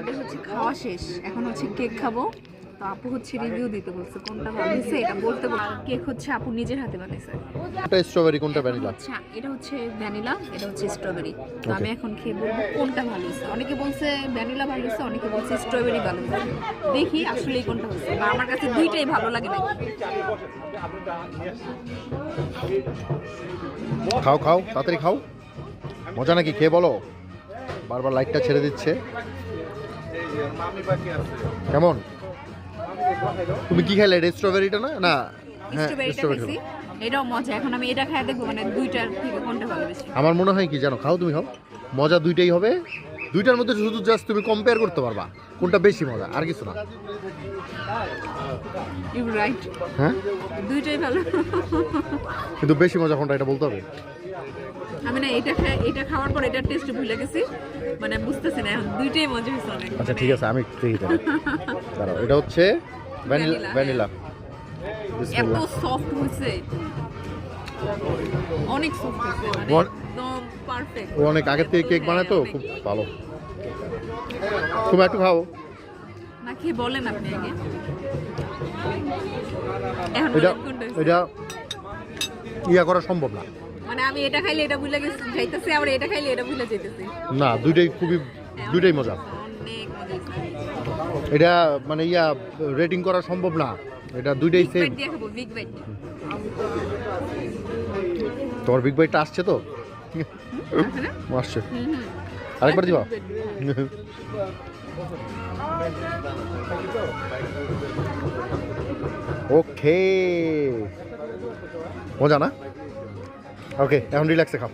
আমাদের হচ্ছে খাওয়া শেষ, এখন হচ্ছে কেক খাবো। তো আপু হচ্ছে রিভিউ দিতে বলছে কোনটা ভালো হয়েছে এটা বলতে বল। কেক হচ্ছে আপু নিজের হাতে বানাইছে। কোনটা স্ট্রবেরি কোনটা ভ্যানিলা? আচ্ছা এটা হচ্ছে ভ্যানিলা, এটা হচ্ছে স্ট্রবেরি। তো আমি এখন খেয়ে বলবো কোনটা ভালো হয়েছে। অনেকে বলছে ভ্যানিলা ভালো হয়েছে, অনেকে বলছে স্ট্রবেরি ভালো হয়েছে। দেখি আসলে কোনটা হয়েছে, বা আমার কাছে দুইটাই ভালো লাগে নাকি। খাও খাও তাড়াতাড়ি খাও, মজা নাকি খেয়ে বলো। বারবার লাইটটা ছেড়ে দিচ্ছে। কেমন? তুমি কি খাইলে? এটা স্ট্রবেরিটা না? না হ্যাঁ স্ট্রবেরিটা স্ট্রবেরি। খাইছি, এটাও মজা। এখন আমি এটা খাই দেখবো মানে দুইটার থেকে কোনটা ভালো বেশি। আমার মনে হয় কি জানো, খাও তুমি খাও, মজা দুইটাই হবে। দুইটার মধ্যে শুধু জাস্ট তুমি কম্পেয়ার করতে পারবা কোনটা বেশি মজা, আর কিছু না। ইউ রাইট, হ্যাঁ দুইটাই ভালো। কিন্তু বেশি মজা কোনটা এটা বলতে হবে। আমি না এটা খাওয়ার পর এটার টেস্ট ভুলে গেছি, মানে বুঝতেছি না এখন দুইটাই মজা হয়েছে অনেক। আচ্ছা ঠিক আছে, আমি দেখি তো। দাঁড়াও, এটা হচ্ছে ভ্যানিলা। ভ্যানিলা এত সফট হয়েছে, অনেক সফট হয়েছে, মানে একদম পারফেক্ট। ও অনেক আগের থেকে কেক বানায় তো খুব ভালো। তুমি একটু খাও। না খেয়ে বলেন আপনি আগে। এখন এটা বলেন কোনটা হয়েছে। এটা ইয়া করা সম্ভব না। মানে আমি এটা খাইলে এটা ভুলে গেছি যাইতেছি, আবার এটা খাইলে এটা ভুলে যাইতেছি। না দুইটাই খুবই, দুইটাই মজা। অনেক মজা হয়েছে। এটা মানে ইয়া রেটিং করা সম্ভব না, এটা দুইটাই বিগ সেম। বাইট দিয়ে খাবো, বিগ বাইট। তোমার বিগ বাইটটা আসছে তো? আসছে, আরেকবার দিবা? ওকে, মজা না? ওকে, এখন রিল্যাক্সে খাও।